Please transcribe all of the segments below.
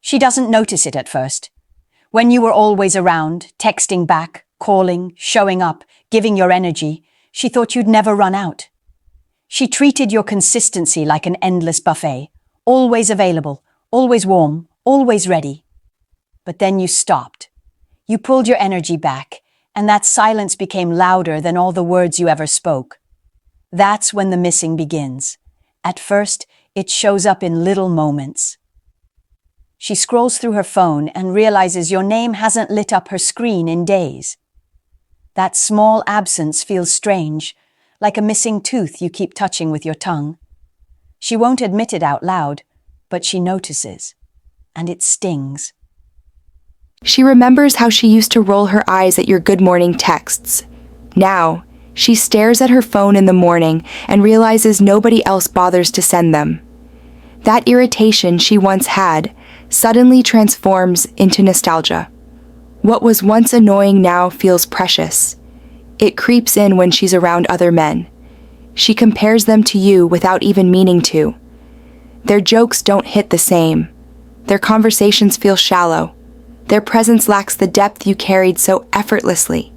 She doesn't notice it at first. When you were always around, texting back, calling, showing up, giving your energy, she thought you'd never run out. She treated your consistency like an endless buffet, always available, always warm, always ready. But then you stopped. You pulled your energy back, and that silence became louder than all the words you ever spoke. That's when the missing begins. At first, it shows up in little moments. She scrolls through her phone and realizes your name hasn't lit up her screen in days. That small absence feels strange, like a missing tooth you keep touching with your tongue. She won't admit it out loud, but she notices, and it stings. She remembers how she used to roll her eyes at your good morning texts. Now, she stares at her phone in the morning and realizes nobody else bothers to send them. That irritation she once had suddenly transforms into nostalgia. What was once annoying now feels precious. It creeps in when she's around other men. She compares them to you without even meaning to. Their jokes don't hit the same. Their conversations feel shallow. Their presence lacks the depth you carried so effortlessly.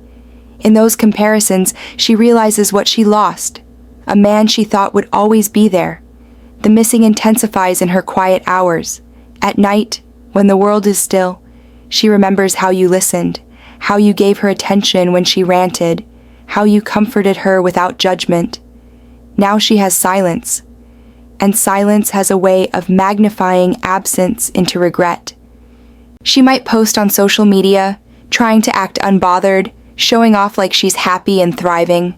In those comparisons, she realizes what she lost. A man she thought would always be there. The missing intensifies in her quiet hours. At night, when the world is still, she remembers how you listened, how you gave her attention when she ranted, how you comforted her without judgment. Now she has silence, and silence has a way of magnifying absence into regret. She might post on social media, trying to act unbothered, showing off like she's happy and thriving.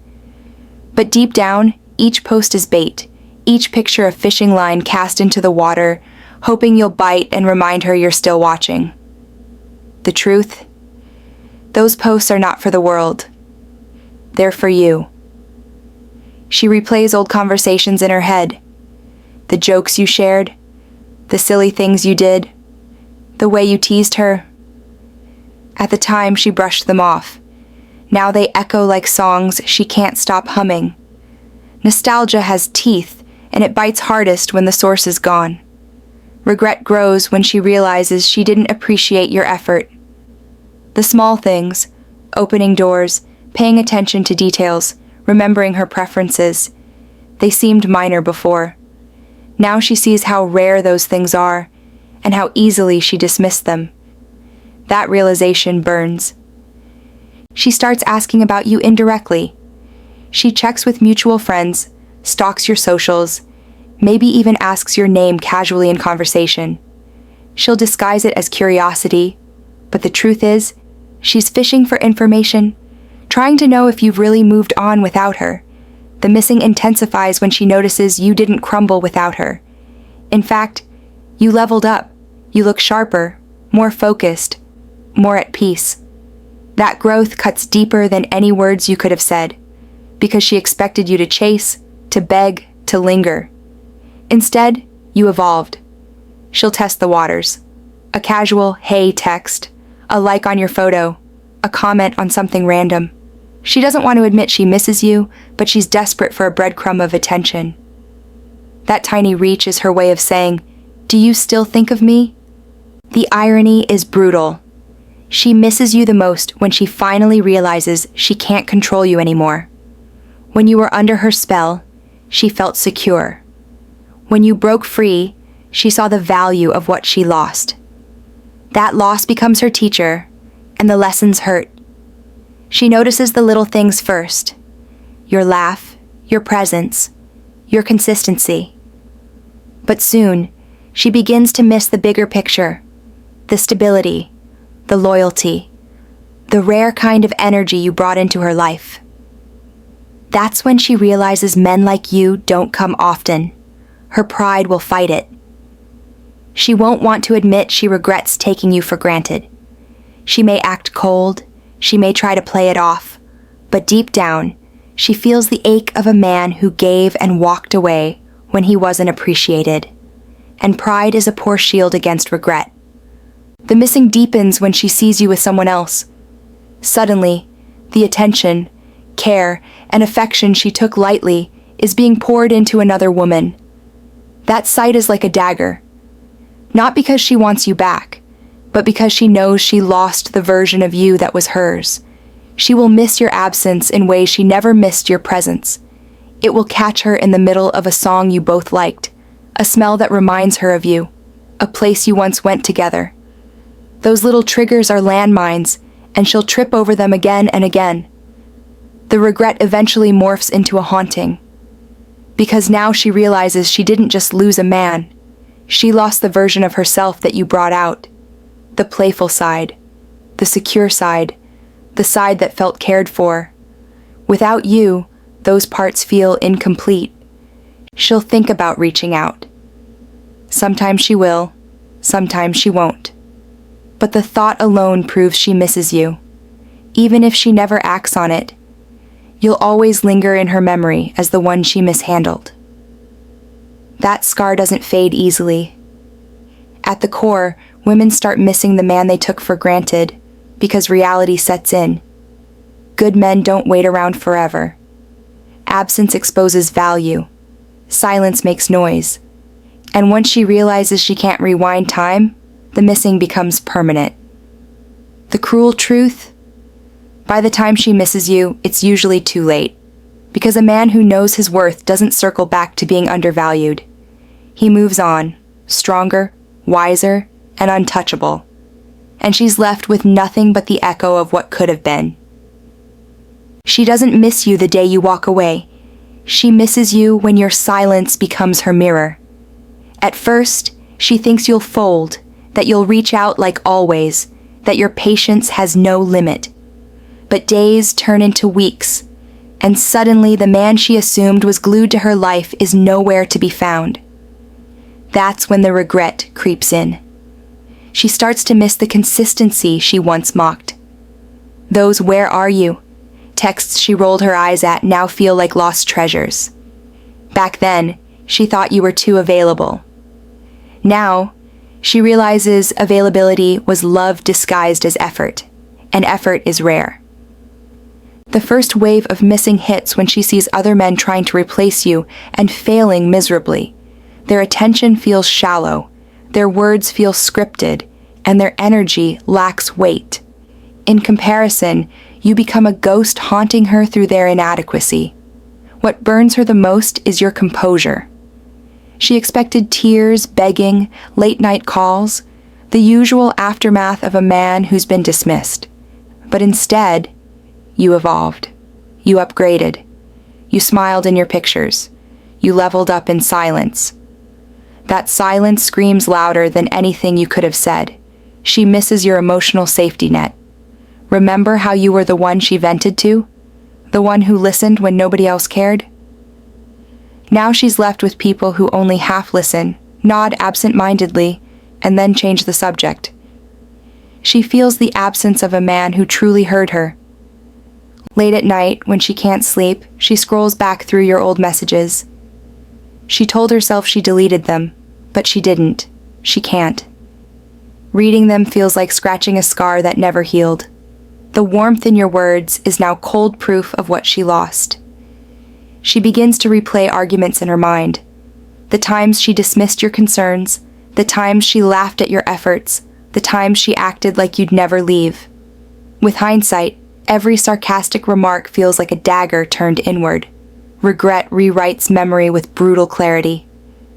But deep down, each post is bait, each picture a fishing line cast into the water, hoping you'll bite and remind her you're still watching. The truth? Those posts are not for the world. They're for you. She replays old conversations in her head. The jokes you shared, the silly things you did, the way you teased her. At the time, she brushed them off. Now they echo like songs she can't stop humming. Nostalgia has teeth, and it bites hardest when the source is gone. Regret grows when she realizes she didn't appreciate your effort. The small things, opening doors, paying attention to details, remembering her preferences, they seemed minor before. Now she sees how rare those things are, and how easily she dismissed them. That realization burns. She starts asking about you indirectly. She checks with mutual friends, stalks your socials, maybe even asks your name casually in conversation. She'll disguise it as curiosity, but the truth is, she's fishing for information, trying to know if you've really moved on without her. The missing intensifies when she notices you didn't crumble without her. In fact, you leveled up. You look sharper, more focused, more at peace. That growth cuts deeper than any words you could have said, because she expected you to chase, to beg, to linger. Instead, you evolved. She'll test the waters. A casual "hey" text, a like on your photo, a comment on something random. She doesn't want to admit she misses you, but she's desperate for a breadcrumb of attention. That tiny reach is her way of saying, "Do you still think of me?" The irony is brutal. She misses you the most when she finally realizes she can't control you anymore. When you were under her spell, she felt secure. When you broke free, she saw the value of what she lost. That loss becomes her teacher, and the lessons hurt. She notices the little things first. Your laugh, your presence, your consistency. But soon, she begins to miss the bigger picture, the stability, the loyalty, the rare kind of energy you brought into her life. That's when she realizes men like you don't come often. Her pride will fight it. She won't want to admit she regrets taking you for granted. She may act cold, she may try to play it off, but deep down, she feels the ache of a man who gave and walked away when he wasn't appreciated. And pride is a poor shield against regret. The missing deepens when she sees you with someone else. Suddenly, the attention, care, and affection she took lightly is being poured into another woman. That sight is like a dagger. Not because she wants you back, but because she knows she lost the version of you that was hers. She will miss your absence in ways she never missed your presence. It will catch her in the middle of a song you both liked, a smell that reminds her of you, a place you once went together. Those little triggers are landmines, and she'll trip over them again and again. The regret eventually morphs into a haunting, because now she realizes she didn't just lose a man, she lost the version of herself that you brought out. The playful side, the secure side, the side that felt cared for. Without you, those parts feel incomplete. She'll think about reaching out. Sometimes she will, sometimes she won't. But the thought alone proves she misses you. Even if she never acts on it, you'll always linger in her memory as the one she mishandled. That scar doesn't fade easily. At the core, women start missing the man they took for granted because reality sets in. Good men don't wait around forever. Absence exposes value. Silence makes noise. And once she realizes she can't rewind time, the missing becomes permanent. The cruel truth? By the time she misses you, it's usually too late. Because a man who knows his worth doesn't circle back to being undervalued. He moves on, stronger, wiser, and untouchable. And she's left with nothing but the echo of what could have been. She doesn't miss you the day you walk away. She misses you when your silence becomes her mirror. At first, she thinks you'll fold, that you'll reach out like always, that your patience has no limit. But days turn into weeks, and suddenly the man she assumed was glued to her life is nowhere to be found. That's when the regret creeps in. She starts to miss the consistency she once mocked. Those "where are you?" texts she rolled her eyes at now feel like lost treasures. Back then, she thought you were too available. Now, she realizes availability was love disguised as effort, and effort is rare. The first wave of missing hits when she sees other men trying to replace you and failing miserably. Their attention feels shallow, their words feel scripted, and their energy lacks weight. In comparison, you become a ghost haunting her through their inadequacy. What burns her the most is your composure. She expected tears, begging, late-night calls, the usual aftermath of a man who's been dismissed. But instead, you evolved. You upgraded. You smiled in your pictures. You leveled up in silence. That silence screams louder than anything you could have said. She misses your emotional safety net. Remember how you were the one she vented to? The one who listened when nobody else cared? Now she's left with people who only half listen, nod absent-mindedly, and then change the subject. She feels the absence of a man who truly heard her. Late at night, when she can't sleep, she scrolls back through your old messages. She told herself she deleted them, but she didn't. She can't. Reading them feels like scratching a scar that never healed. The warmth in your words is now cold proof of what she lost. She begins to replay arguments in her mind. The times she dismissed your concerns, the times she laughed at your efforts, the times she acted like you'd never leave. With hindsight, every sarcastic remark feels like a dagger turned inward. Regret rewrites memory with brutal clarity.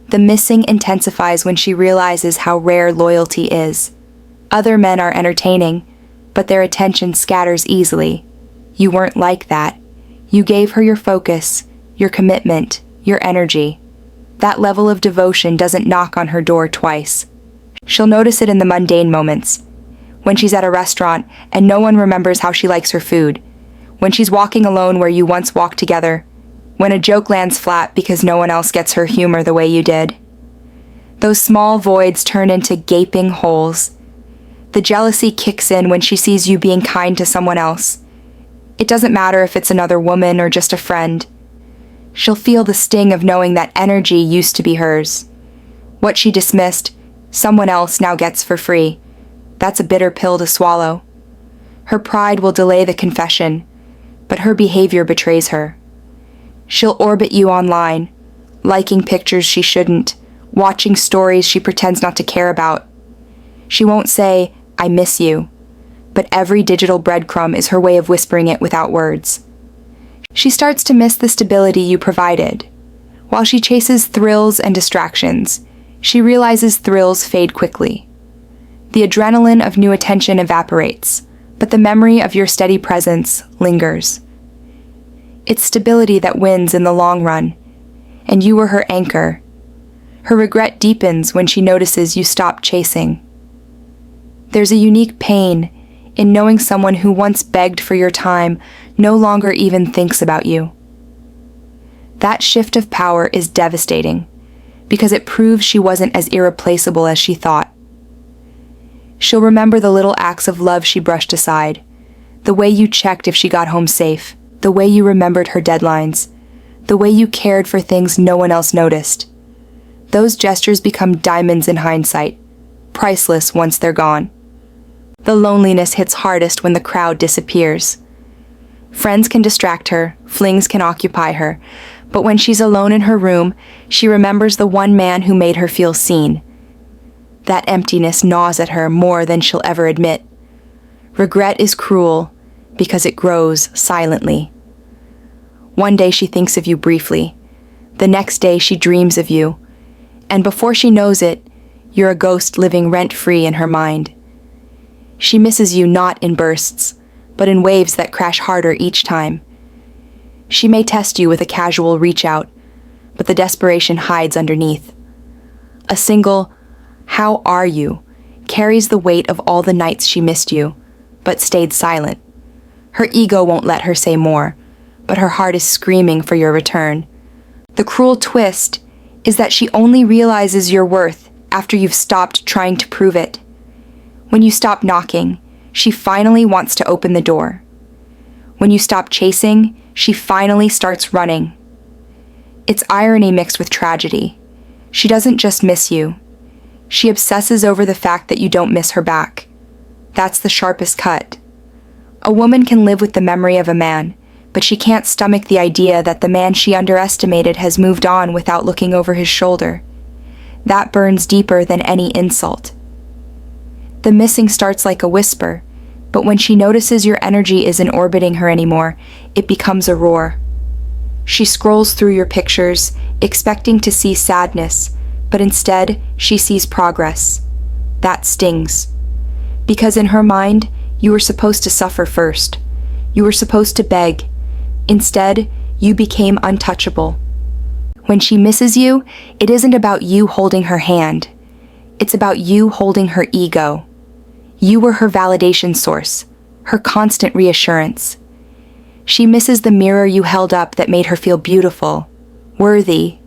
The missing intensifies when she realizes how rare loyalty is. Other men are entertaining, but their attention scatters easily. You weren't like that. You gave her your focus, your commitment, your energy. That level of devotion doesn't knock on her door twice. She'll notice it in the mundane moments. When she's at a restaurant and no one remembers how she likes her food. When she's walking alone where you once walked together. When a joke lands flat because no one else gets her humor the way you did. Those small voids turn into gaping holes. The jealousy kicks in when she sees you being kind to someone else. It doesn't matter if it's another woman or just a friend. She'll feel the sting of knowing that energy used to be hers. What she dismissed, someone else now gets for free. That's a bitter pill to swallow. Her pride will delay the confession, but her behavior betrays her. She'll orbit you online, liking pictures she shouldn't, watching stories she pretends not to care about. She won't say, "I miss you," but every digital breadcrumb is her way of whispering it without words. She starts to miss the stability you provided. While she chases thrills and distractions, she realizes thrills fade quickly. The adrenaline of new attention evaporates, but the memory of your steady presence lingers. It's stability that wins in the long run, and you were her anchor. Her regret deepens when she notices you stopped chasing. There's a unique pain in knowing someone who once begged for your time no longer even thinks about you. That shift of power is devastating, because it proves she wasn't as irreplaceable as she thought. She'll remember the little acts of love she brushed aside, the way you checked if she got home safe, the way you remembered her deadlines, the way you cared for things no one else noticed. Those gestures become diamonds in hindsight, priceless once they're gone. The loneliness hits hardest when the crowd disappears. Friends can distract her, flings can occupy her, but when she's alone in her room, she remembers the one man who made her feel seen. That emptiness gnaws at her more than she'll ever admit. Regret is cruel because it grows silently. One day she thinks of you briefly. The next day she dreams of you. And before she knows it, you're a ghost living rent-free in her mind. She misses you not in bursts, but in waves that crash harder each time. She may test you with a casual reach out, but the desperation hides underneath. A single, "How are you?" carries the weight of all the nights she missed you, but stayed silent. Her ego won't let her say more, but her heart is screaming for your return. The cruel twist is that she only realizes your worth after you've stopped trying to prove it. When you stop knocking, she finally wants to open the door. When you stop chasing, she finally starts running. It's irony mixed with tragedy. She doesn't just miss you. She obsesses over the fact that you don't miss her back. That's the sharpest cut. A woman can live with the memory of a man, but she can't stomach the idea that the man she underestimated has moved on without looking over his shoulder. That burns deeper than any insult. The missing starts like a whisper, but when she notices your energy isn't orbiting her anymore, it becomes a roar. She scrolls through your pictures, expecting to see sadness, but instead, she sees progress. That stings. Because in her mind, you were supposed to suffer first. You were supposed to beg. Instead, you became untouchable. When she misses you, it isn't about you holding her hand. It's about you holding her ego. You were her validation source, her constant reassurance. She misses the mirror you held up that made her feel beautiful, worthy,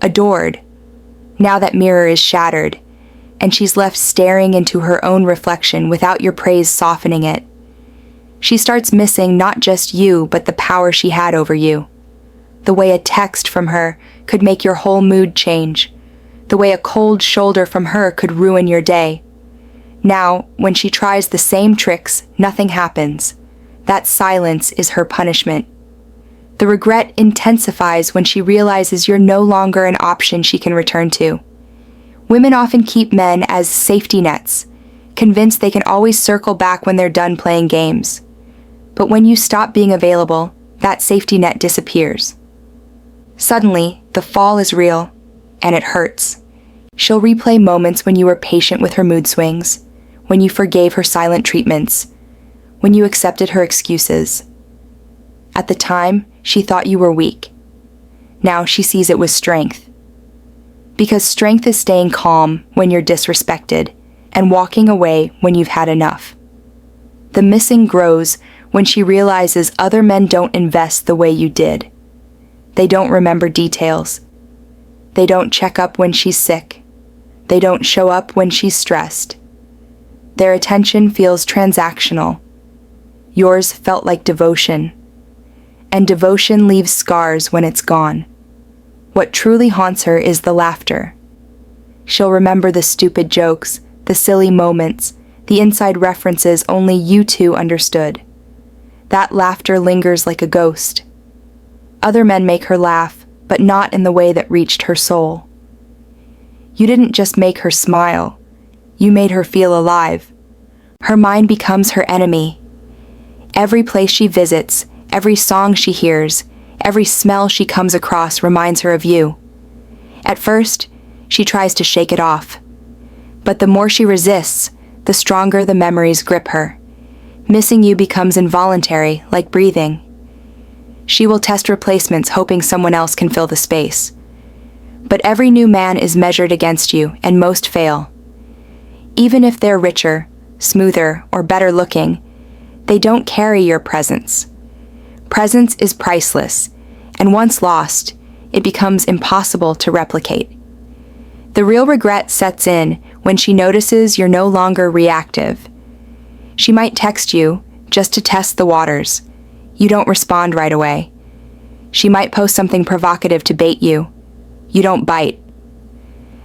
adored. Now that mirror is shattered, and she's left staring into her own reflection without your praise softening it. She starts missing not just you, but the power she had over you. The way a text from her could make your whole mood change. The way a cold shoulder from her could ruin your day. Now, when she tries the same tricks, nothing happens. That silence is her punishment. The regret intensifies when she realizes you're no longer an option she can return to. Women often keep men as safety nets, convinced they can always circle back when they're done playing games. But when you stop being available, that safety net disappears. Suddenly, the fall is real, and it hurts. She'll replay moments when you were patient with her mood swings, when you forgave her silent treatments, when you accepted her excuses. At the time, she thought you were weak. Now she sees it was strength. Because strength is staying calm when you're disrespected, and walking away when you've had enough. The missing grows when she realizes other men don't invest the way you did. They don't remember details. They don't check up when she's sick. They don't show up when she's stressed. Their attention feels transactional. Yours felt like devotion. And devotion leaves scars when it's gone. What truly haunts her is the laughter. She'll remember the stupid jokes, the silly moments, the inside references only you two understood. That laughter lingers like a ghost. Other men make her laugh, but not in the way that reached her soul. You didn't just make her smile. You made her feel alive. Her mind becomes her enemy. Every place she visits, every song she hears, every smell she comes across reminds her of you. At first, she tries to shake it off. But the more she resists, the stronger the memories grip her. Missing you becomes involuntary, like breathing. She will test replacements hoping someone else can fill the space. But every new man is measured against you, and most fail. Even if they're richer, smoother, or better looking, they don't carry your presence. Presence is priceless, and once lost, it becomes impossible to replicate. The real regret sets in when she notices you're no longer reactive. She might text you just to test the waters. You don't respond right away. She might post something provocative to bait you. You don't bite.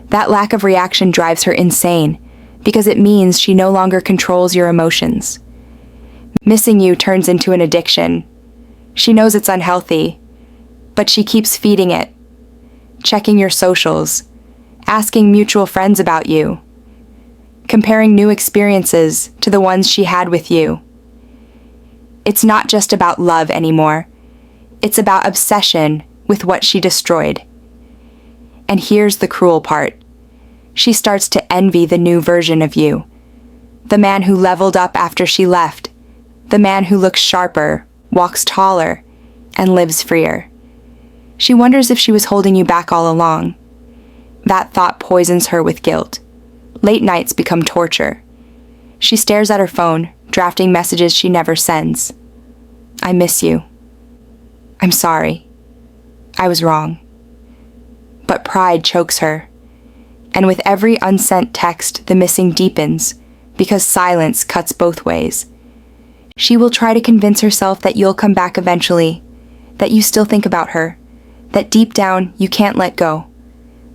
That lack of reaction drives her insane because it means she no longer controls your emotions. Missing you turns into an addiction. She knows it's unhealthy, but she keeps feeding it, checking your socials, asking mutual friends about you, comparing new experiences to the ones she had with you. It's not just about love anymore. It's about obsession with what she destroyed. And here's the cruel part. She starts to envy the new version of you. The man who leveled up after she left. The man who looks sharper, walks taller, and lives freer. She wonders if she was holding you back all along. That thought poisons her with guilt. Late nights become torture. She stares at her phone, drafting messages she never sends. I miss you. I'm sorry. I was wrong. But pride chokes her. And with every unsent text, the missing deepens, because silence cuts both ways. She will try to convince herself that you'll come back eventually, that you still think about her, that deep down you can't let go.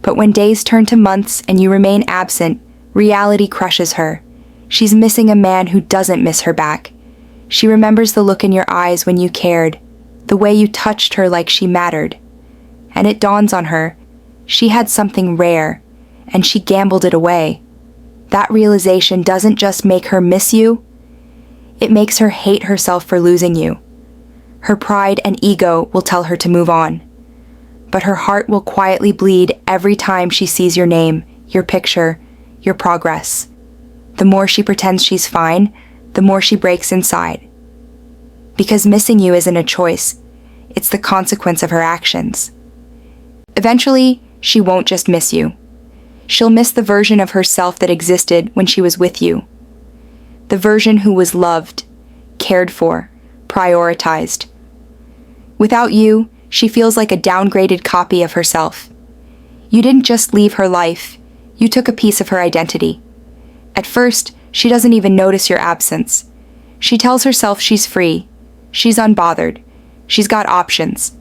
But when days turn to months and you remain absent, reality crushes her. She's missing a man who doesn't miss her back. She remembers the look in your eyes when you cared, the way you touched her like she mattered. And it dawns on her, she had something rare, and she gambled it away. That realization doesn't just make her miss you, it makes her hate herself for losing you. Her pride and ego will tell her to move on. But her heart will quietly bleed every time she sees your name, your picture, your progress. The more she pretends she's fine, the more she breaks inside. Because missing you isn't a choice, it's the consequence of her actions. Eventually, she won't just miss you. She'll miss the version of herself that existed when she was with you. The version who was loved, cared for, prioritized. Without you, she feels like a downgraded copy of herself. You didn't just leave her life, you took a piece of her identity. At first, she doesn't even notice your absence. She tells herself she's free, she's unbothered, she's got options.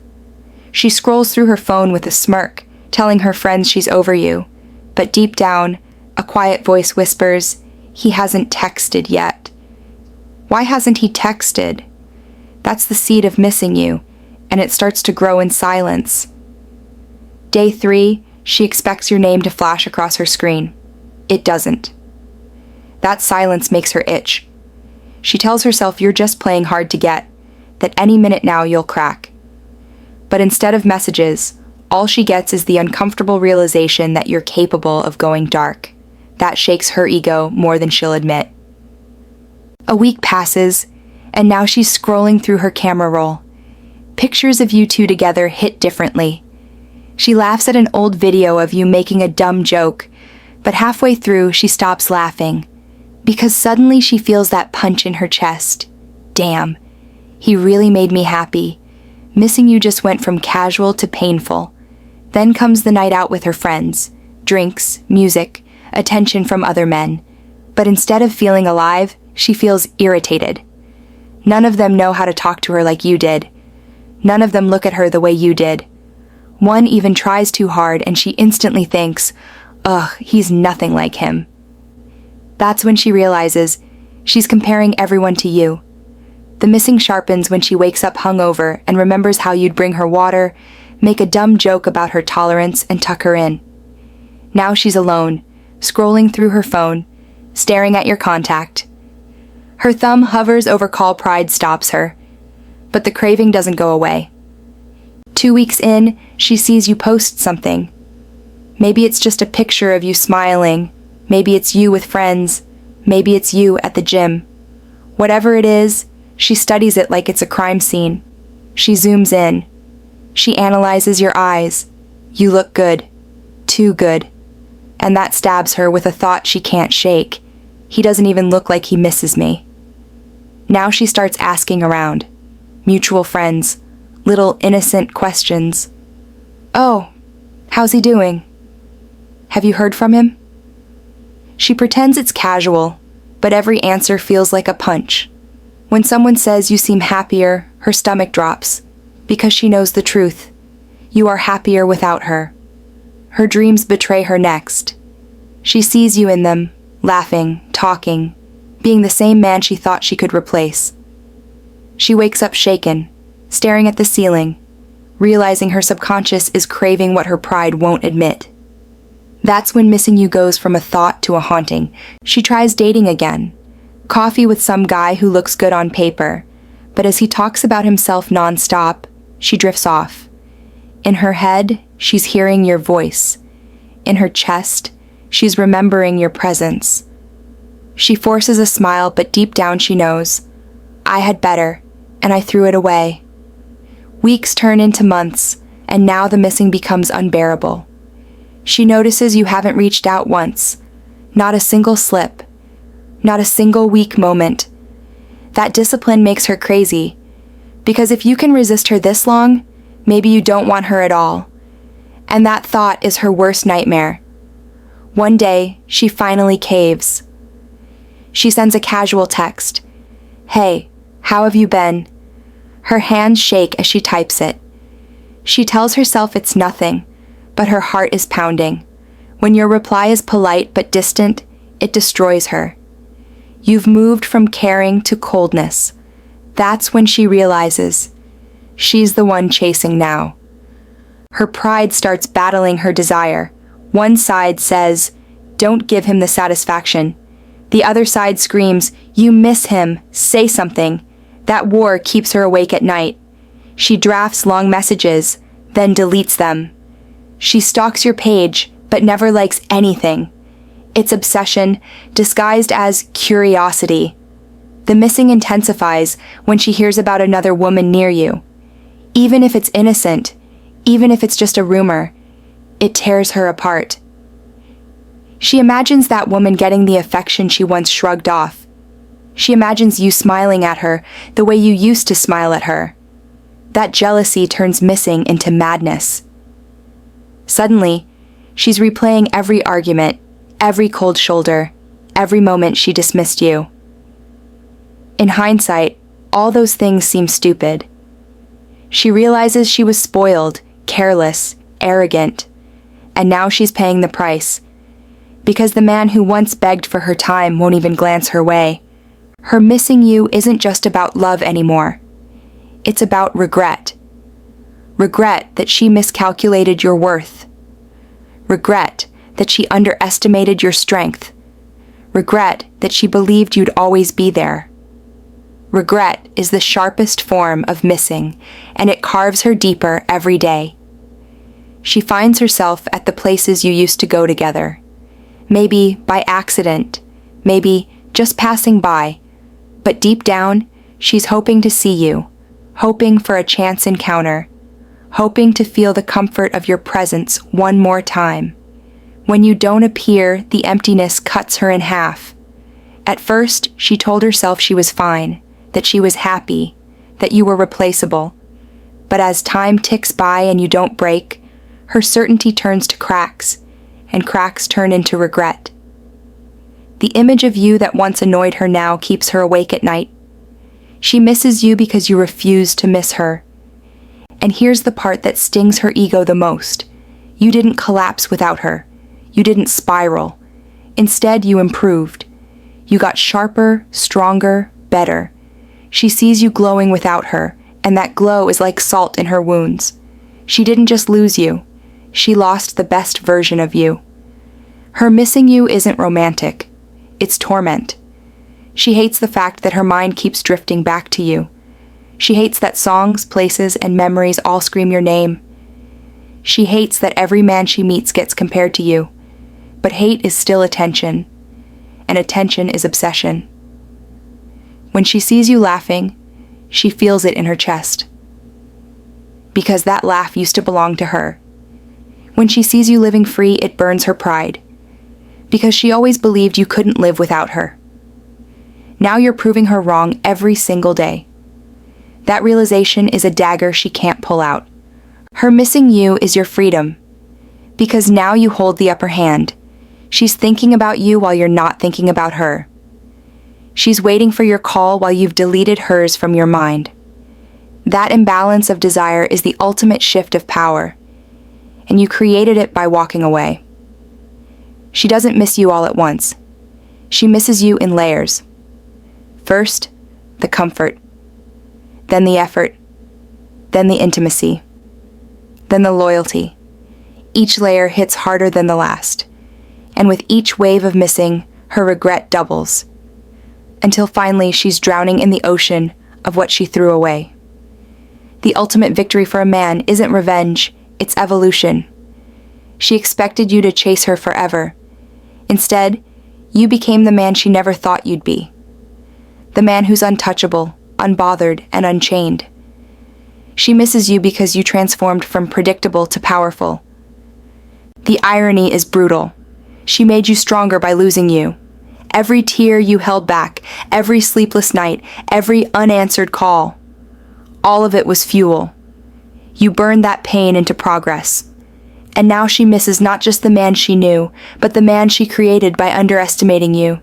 She scrolls through her phone with a smirk, telling her friends she's over you. But deep down, a quiet voice whispers, he hasn't texted yet. Why hasn't he texted? That's the seed of missing you, and it starts to grow in silence. Day 3, she expects your name to flash across her screen. It doesn't. That silence makes her itch. She tells herself you're just playing hard to get, that any minute now you'll crack. But instead of messages, all she gets is the uncomfortable realization that you're capable of going dark. That shakes her ego more than she'll admit. A week passes, and now she's scrolling through her camera roll. Pictures of you two together hit differently. She laughs at an old video of you making a dumb joke, but halfway through she stops laughing, because suddenly she feels that punch in her chest. Damn, he really made me happy. Missing you just went from casual to painful. Then comes the night out with her friends, drinks, music, attention from other men. But instead of feeling alive, she feels irritated. None of them know how to talk to her like you did. None of them look at her the way you did. One even tries too hard and she instantly thinks, ugh, he's nothing like him. That's when she realizes she's comparing everyone to you. The missing sharpens when she wakes up hungover and remembers how you'd bring her water, make a dumb joke about her tolerance, and tuck her in. Now she's alone, scrolling through her phone, staring at your contact. Her thumb hovers over call pride stops her, but the craving doesn't go away. 2 weeks in, she sees you post something. Maybe it's just a picture of you smiling. Maybe it's you with friends. Maybe it's you at the gym. Whatever it is, she studies it like it's a crime scene. She zooms in. She analyzes your eyes. You look good. Too good. And that stabs her with a thought she can't shake. He doesn't even look like he misses me. Now she starts asking around. Mutual friends. Little innocent questions. Oh, how's he doing? Have you heard from him? She pretends it's casual, but every answer feels like a punch. When someone says you seem happier, her stomach drops, because she knows the truth. You are happier without her. Her dreams betray her next. She sees you in them, laughing, talking, being the same man she thought she could replace. She wakes up shaken, staring at the ceiling, realizing her subconscious is craving what her pride won't admit. That's when missing you goes from a thought to a haunting. She tries dating again. Coffee with some guy who looks good on paper, but as he talks about himself nonstop, she drifts off. In her head, she's hearing your voice. In her chest, she's remembering your presence. She forces a smile, but deep down she knows, I had better, and I threw it away. Weeks turn into months, and now the missing becomes unbearable. She notices you haven't reached out once, not a single slip, not a single weak moment. That discipline makes her crazy, because if you can resist her this long, maybe you don't want her at all. And that thought is her worst nightmare. One day, she finally caves. She sends a casual text. Hey, how have you been? Her hands shake as she types it. She tells herself it's nothing, but her heart is pounding. When your reply is polite but distant, it destroys her. You've moved from caring to coldness. That's when she realizes she's the one chasing now. Her pride starts battling her desire. One side says, don't give him the satisfaction. The other side screams, you miss him, say something. That war keeps her awake at night. She drafts long messages, then deletes them. She stalks your page, but never likes anything. It's obsession, disguised as curiosity. The missing intensifies when she hears about another woman near you. Even if it's innocent, even if it's just a rumor, it tears her apart. She imagines that woman getting the affection she once shrugged off. She imagines you smiling at her the way you used to smile at her. That jealousy turns missing into madness. Suddenly, she's replaying every argument, every cold shoulder, every moment she dismissed you. In hindsight, all those things seem stupid. She realizes she was spoiled, careless, arrogant, and now she's paying the price. Because the man who once begged for her time won't even glance her way. Her missing you isn't just about love anymore. It's about regret. Regret that she miscalculated your worth. Regret that she underestimated your strength. Regret that she believed you'd always be there. Regret is the sharpest form of missing, and it carves her deeper every day. She finds herself at the places you used to go together. Maybe by accident, maybe just passing by, but deep down, she's hoping to see you, hoping for a chance encounter, hoping to feel the comfort of your presence one more time. When you don't appear, the emptiness cuts her in half. At first, she told herself she was fine, that she was happy, that you were replaceable. But as time ticks by and you don't break, her certainty turns to cracks, and cracks turn into regret. The image of you that once annoyed her now keeps her awake at night. She misses you because you refuse to miss her. And here's the part that stings her ego the most. You didn't collapse without her. You didn't spiral. Instead, you improved. You got sharper, stronger, better. She sees you glowing without her, and that glow is like salt in her wounds. She didn't just lose you. She lost the best version of you. Her missing you isn't romantic. It's torment. She hates the fact that her mind keeps drifting back to you. She hates that songs, places, and memories all scream your name. She hates that every man she meets gets compared to you. But hate is still attention, and attention is obsession. When she sees you laughing, she feels it in her chest. Because that laugh used to belong to her. When she sees you living free, it burns her pride. Because she always believed you couldn't live without her. Now you're proving her wrong every single day. That realization is a dagger she can't pull out. Her missing you is your freedom. Because now you hold the upper hand. She's thinking about you while you're not thinking about her. She's waiting for your call while you've deleted hers from your mind. That imbalance of desire is the ultimate shift of power, and you created it by walking away. She doesn't miss you all at once. She misses you in layers. First, the comfort, then the effort, then the intimacy, then the loyalty. Each layer hits harder than the last, and with each wave of missing, her regret doubles, until finally she's drowning in the ocean of what she threw away. The ultimate victory for a man isn't revenge, it's evolution. She expected you to chase her forever. Instead, you became the man she never thought you'd be. The man who's untouchable, unbothered, and unchained. She misses you because you transformed from predictable to powerful. The irony is brutal. She made you stronger by losing you. Every tear you held back, every sleepless night, every unanswered call. All of it was fuel. You burned that pain into progress. And now she misses not just the man she knew, but the man she created by underestimating you.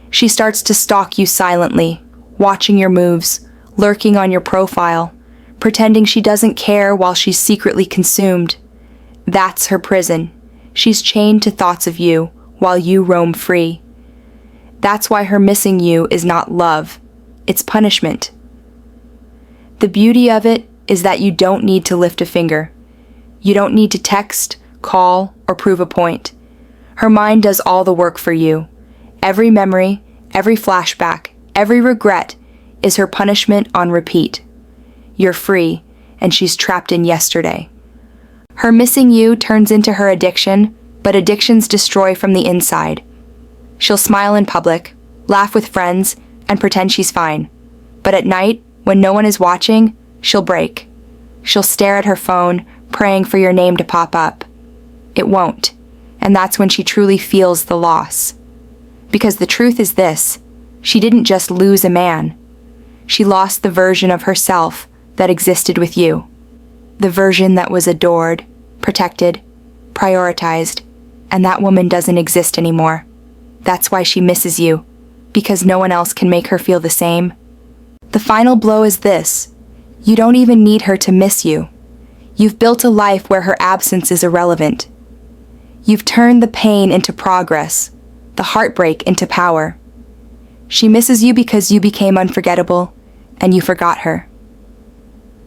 She starts to stalk you silently, watching your moves, lurking on your profile, pretending she doesn't care while she's secretly consumed. That's her prison. She's chained to thoughts of you while you roam free. That's why her missing you is not love, it's punishment. The beauty of it is that you don't need to lift a finger. You don't need to text, call, or prove a point. Her mind does all the work for you. Every memory, every flashback, every regret is her punishment on repeat. You're free, and she's trapped in yesterday. Her missing you turns into her addiction, but addictions destroy from the inside. She'll smile in public, laugh with friends, and pretend she's fine. But at night, when no one is watching, she'll break. She'll stare at her phone, praying for your name to pop up. It won't, and that's when she truly feels the loss. Because the truth is this, she didn't just lose a man. She lost the version of herself that existed with you. The version that was adored, protected, prioritized, and that woman doesn't exist anymore. That's why she misses you, because no one else can make her feel the same. The final blow is this: you don't even need her to miss you. You've built a life where her absence is irrelevant. You've turned the pain into progress, the heartbreak into power. She misses you because you became unforgettable, and you forgot her.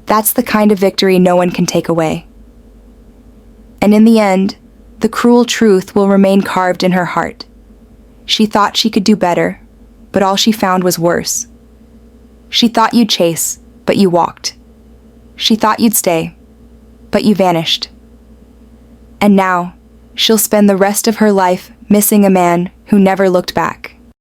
That's the kind of victory no one can take away. And in the end, the cruel truth will remain carved in her heart. She thought she could do better, but all she found was worse. She thought you'd chase, but you walked. She thought you'd stay, but you vanished. And now, she'll spend the rest of her life missing a man who never looked back.